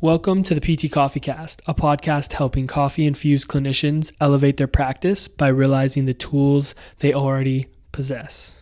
Welcome to the PT Coffee Cast, a podcast helping coffee-infused clinicians elevate their practice by realizing the tools they already possess.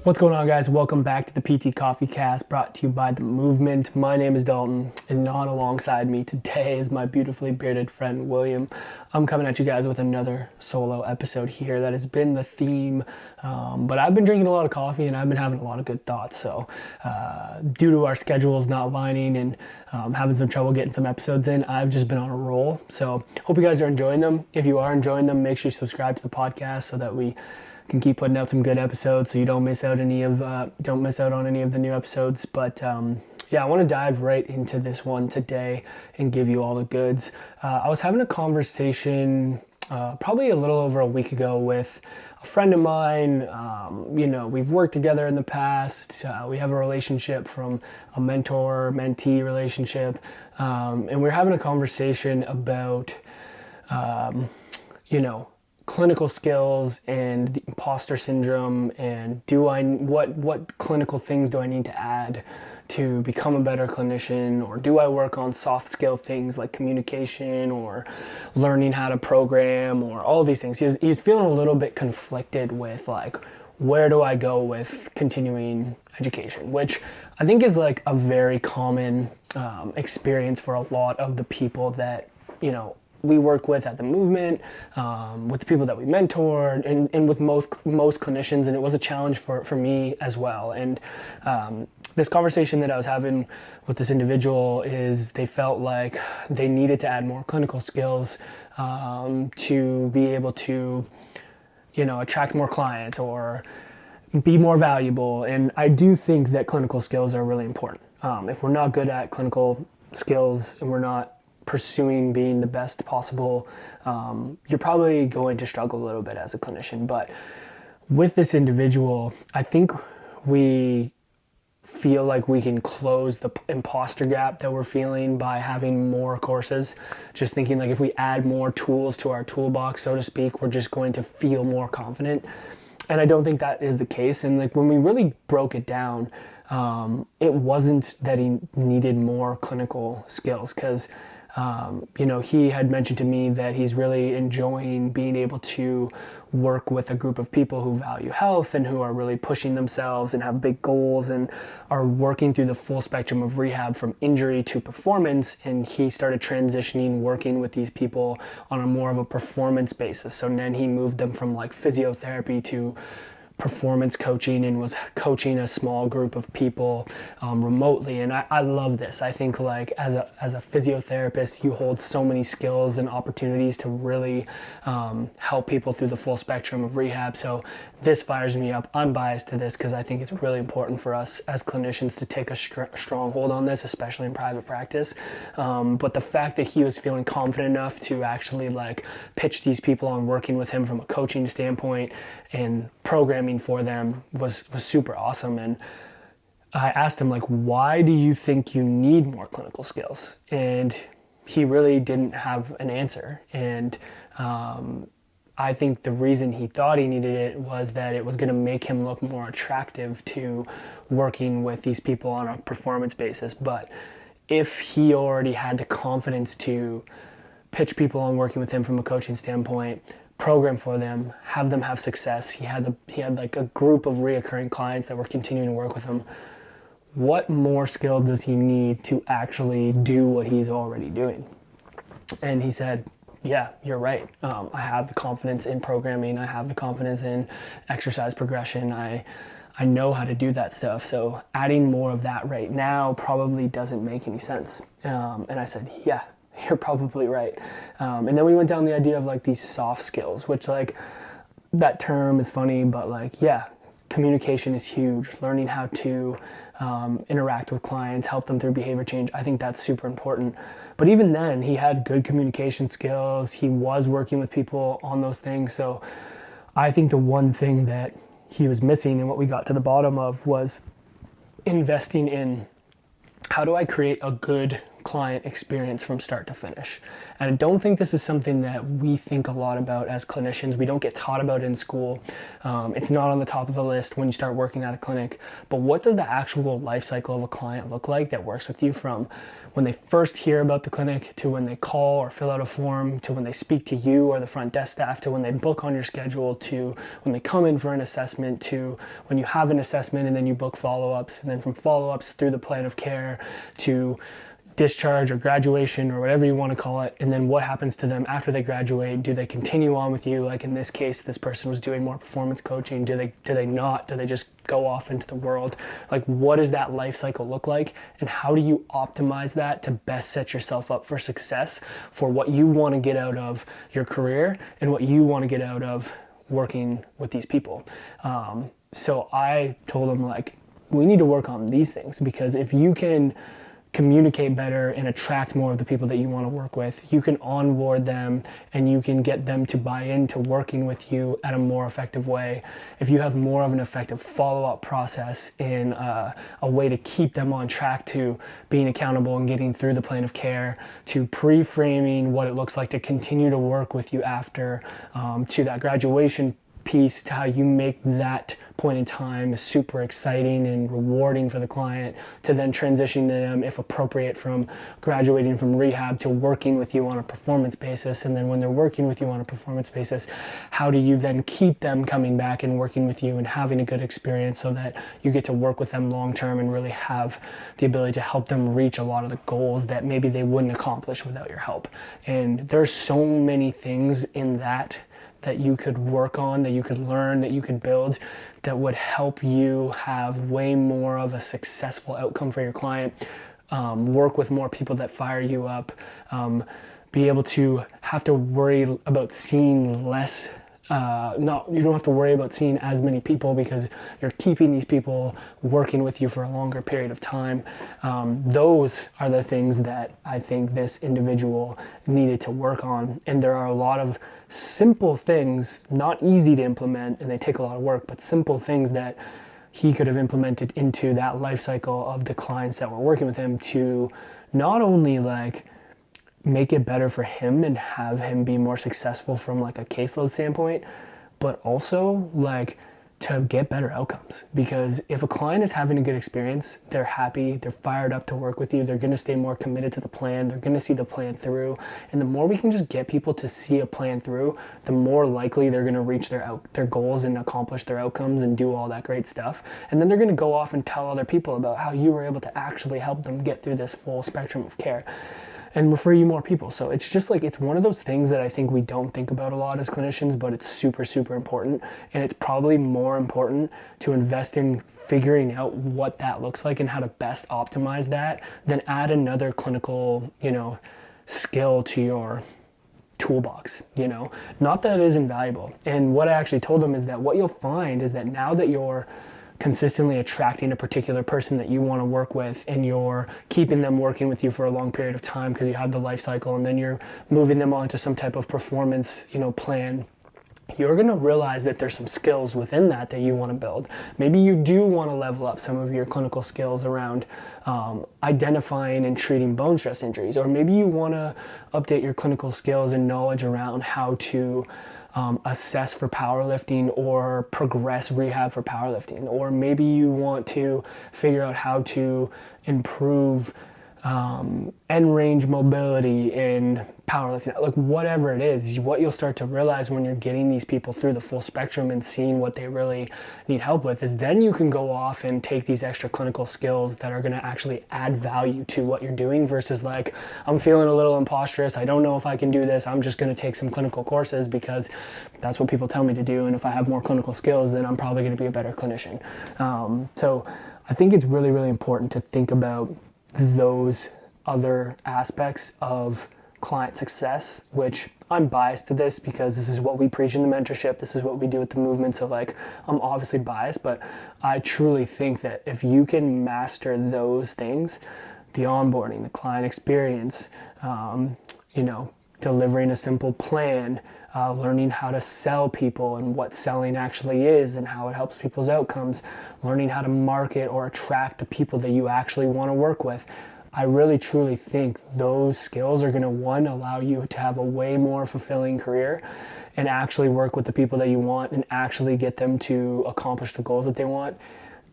What's going on, guys? Welcome back to the PT Coffee Cast, brought to you by The Movement. My name is Dalton, and not alongside me today is my beautifully bearded friend, William. I'm coming at you guys with another solo episode here. That has been the theme, but I've been drinking a lot of coffee, and I've been having a lot of good thoughts. So due to our schedules not aligning and having some trouble getting some episodes in, I've just been on a roll. So hope you guys are enjoying them. If you are enjoying them, make sure you subscribe to the podcast so that we can keep putting out some good episodes so you don't miss out on any of the new episodes. But yeah, I want to dive right into this one today and give you all the goods. I was having a conversation probably a little over a week ago with a friend of mine. We've worked together in the past. We have a relationship from a mentor-mentee relationship, and we're having a conversation about clinical skills and the imposter syndrome, and what clinical things do I need to add to become a better clinician, or do I work on soft skill things like communication or learning how to program or all these things. He's feeling a little bit conflicted with like, where do I go with continuing education, which I think is like a very common experience for a lot of the people that we work with at the movement, with the people that we mentor, and with most clinicians. And it was a challenge for me as well. And this conversation that I was having with this individual is they felt like they needed to add more clinical skills to be able to, attract more clients or be more valuable. And I do think that clinical skills are really important. If we're not good at clinical skills and we're not pursuing being the best possible, you're probably going to struggle a little bit as a clinician. But with this individual, I think we feel like we can close the imposter gap that we're feeling by having more courses. Just thinking like if we add more tools to our toolbox, so to speak, we're just going to feel more confident. And I don't think that is the case. And like when we really broke it down, it wasn't that he needed more clinical skills, because he had mentioned to me that he's really enjoying being able to work with a group of people who value health and who are really pushing themselves and have big goals and are working through the full spectrum of rehab from injury to performance. And he started transitioning, working with these people on a more of a performance basis. So then he moved them from like physiotherapy to performance coaching, and was coaching a small group of people remotely. And I love this. I think like as a physiotherapist, you hold so many skills and opportunities to really help people through the full spectrum of rehab. So this fires me up. I'm biased to this because I think it's really important for us as clinicians to take a strong hold on this, especially in private practice. But the fact that he was feeling confident enough to actually like pitch these people on working with him from a coaching standpoint and programming for them was super awesome. And I asked him like, why do you think you need more clinical skills? And he really didn't have an answer. And I think the reason he thought he needed it was that it was going to make him look more attractive to working with these people on a performance basis. But if he already had the confidence to pitch people on working with him from a coaching standpoint, program for them, have them have success, he had like a group of reoccurring clients that were continuing to work with him, what more skill does he need to actually do what he's already doing? And he said, yeah, you're right. I have the confidence in programming. I have the confidence in exercise progression. I know how to do that stuff. So adding more of that right now probably doesn't make any sense. And I said, yeah, you're probably right. And then we went down the idea of like these soft skills, which like that term is funny, but like, yeah, communication is huge. Learning how to interact with clients, help them through behavior change. I think that's super important. But even then, he had good communication skills. He was working with people on those things. So I think the one thing that he was missing and what we got to the bottom of was investing in how do I create a good client experience from start to finish? And I don't think this is something that we think a lot about as clinicians. We don't get taught about in school. It's not on the top of the list when you start working at a clinic. But what does the actual life cycle of a client look like that works with you, from when they first hear about the clinic to when they call or fill out a form, to when they speak to you or the front desk staff, to when they book on your schedule, to when they come in for an assessment, to when you have an assessment and then you book follow-ups, and then from follow-ups through the plan of care to discharge or graduation or whatever you want to call it. And then what happens to them after they graduate? Do they continue on with you? Like in this case, this person was doing more performance coaching. Do they not? Do they just go off into the world? Like, what does that life cycle look like? And how do you optimize that to best set yourself up for success for what you want to get out of your career and what you want to get out of working with these people? So I told them, like, we need to work on these things, because if you can communicate better and attract more of the people that you want to work with, you can onboard them and you can get them to buy into working with you at a more effective way. If you have more of an effective follow-up process in a way to keep them on track to being accountable and getting through the plan of care, to pre-framing what it looks like to continue to work with you after, to that graduation piece, to how you make that point in time super exciting and rewarding for the client, to then transitioning them, if appropriate, from graduating from rehab to working with you on a performance basis. And then when they're working with you on a performance basis, how do you then keep them coming back and working with you and having a good experience so that you get to work with them long term and really have the ability to help them reach a lot of the goals that maybe they wouldn't accomplish without your help. And there's so many things in that you could work on, that you could learn, that you could build, that would help you have way more of a successful outcome for your client, work with more people that fire you up, be able to have to worry about seeing less. You don't have to worry about seeing as many people, because you're keeping these people working with you for a longer period of time. Those are the things that I think this individual needed to work on. And there are a lot of simple things, not easy to implement, and they take a lot of work, but simple things that he could have implemented into that life cycle of the clients that were working with him, to not only like make it better for him and have him be more successful from like a caseload standpoint, but also like to get better outcomes. Because if a client is having a good experience, they're happy, they're fired up to work with you, they're going to stay more committed to the plan, they're going to see the plan through. And the more we can just get people to see a plan through, the more likely they're going to reach their goals and accomplish their outcomes and do all that great stuff. And then they're going to go off and tell other people about how you were able to actually help them get through this full spectrum of care and refer you more people. So it's just like, it's one of those things that I think we don't think about a lot as clinicians, but it's super, super important. And it's probably more important to invest in figuring out what that looks like and how to best optimize that than add another clinical, skill to your toolbox, Not that it is invaluable. And what I actually told them is that what you'll find is that now that you're consistently attracting a particular person that you want to work with, and you're keeping them working with you for a long period of time because you have the life cycle, and then you're moving them on to some type of performance, plan, you're going to realize that there's some skills within that you want to build. Maybe you do want to level up some of your clinical skills around identifying and treating bone stress injuries, or maybe you want to update your clinical skills and knowledge around how to assess for powerlifting or progress rehab for powerlifting. Or maybe you want to figure out how to improve end range mobility in powerlifting. Like, whatever it is, what you'll start to realize when you're getting these people through the full spectrum and seeing what they really need help with, is then you can go off and take these extra clinical skills that are going to actually add value to what you're doing, versus like, I'm feeling a little imposterous, I don't know if I can do this, I'm just going to take some clinical courses because that's what people tell me to do, and if I have more clinical skills, then I'm probably going to be a better clinician. So I think it's really, really important to think about those other aspects of client success, which I'm biased to this because this is what we preach in the mentorship, this is what we do at the movement, so like, I'm obviously biased, but I truly think that if you can master those things, the onboarding, the client experience, delivering a simple plan, learning how to sell people and what selling actually is and how it helps people's outcomes, learning how to market or attract the people that you actually want to work with. I really truly think those skills are going to, one, allow you to have a way more fulfilling career and actually work with the people that you want and actually get them to accomplish the goals that they want.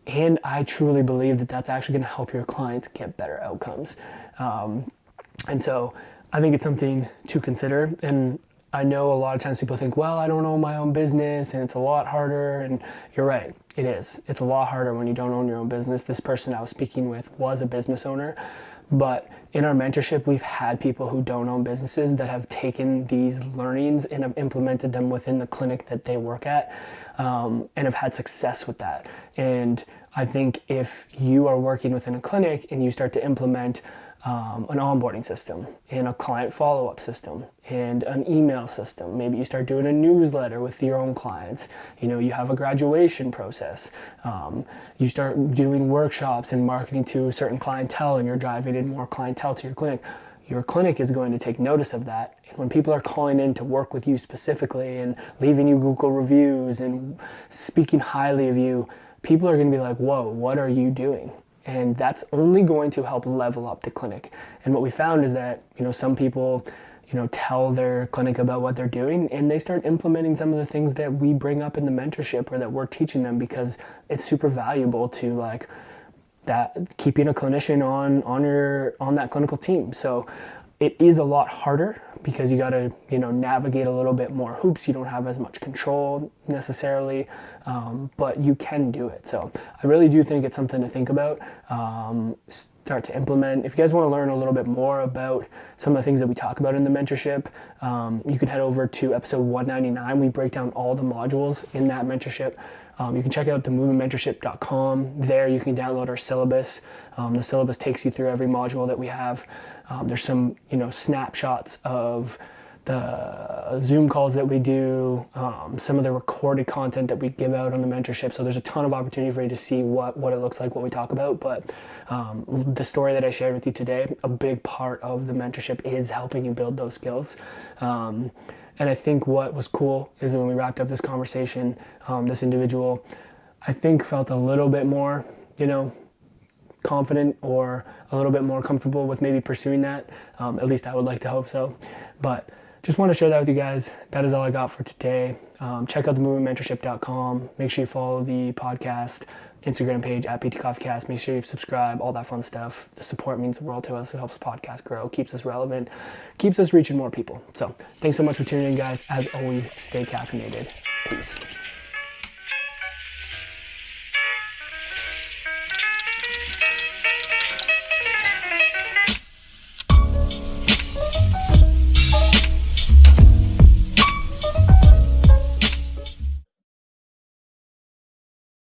And I truly believe that that's actually going to help your clients get better outcomes. And so I think it's something to consider. And I know a lot of times people think, well, I don't own my own business and it's a lot harder. And you're right, it is. It's a lot harder when you don't own your own business. This person I was speaking with was a business owner. But in our mentorship, we've had people who don't own businesses that have taken these learnings and have implemented them within the clinic that they work at, and have had success with that. And I think if you are working within a clinic and you start to implement an onboarding system and a client follow-up system and an email system. Maybe you start doing a newsletter with your own clients. You have a graduation process. You start doing workshops and marketing to a certain clientele, and you're driving in more clientele to your clinic. Your clinic is going to take notice of that. And when people are calling in to work with you specifically and leaving you Google reviews and speaking highly of you, people are going to be like, whoa, what are you doing? And that's only going to help level up the clinic. And what we found is that, some people, tell their clinic about what they're doing and they start implementing some of the things that we bring up in the mentorship or that we're teaching them, because it's super valuable to that, keeping a clinician on that clinical team. So it is a lot harder because you got to, navigate a little bit more hoops. You don't have as much control necessarily, but you can do it. So I really do think it's something to think about, start to implement. If you guys want to learn a little bit more about some of the things that we talk about in the mentorship, you can head over to episode 199. We break down all the modules in that mentorship. You can check out themovementmentorship.com. There you can download our syllabus. The syllabus takes you through every module that we have. There's some, snapshots of the Zoom calls that we do, some of the recorded content that we give out on the mentorship. So there's a ton of opportunity for you to see what it looks like, what we talk about. But the story that I shared with you today, a big part of the mentorship is helping you build those skills. And I think what was cool is when we wrapped up this conversation, this individual, I think, felt a little bit more, confident or a little bit more comfortable with maybe pursuing that. At least I would like to hope so. But just want to share that with you guys. That is all I got for today. Check out themovementmentorship.com. Make sure you follow the podcast Instagram page at PTCoffeeCast. Make sure you subscribe, all that fun stuff. The support means the world to us. It helps the podcast grow, keeps us relevant, keeps us reaching more people. So thanks so much for tuning in, guys. As always, stay caffeinated. Peace.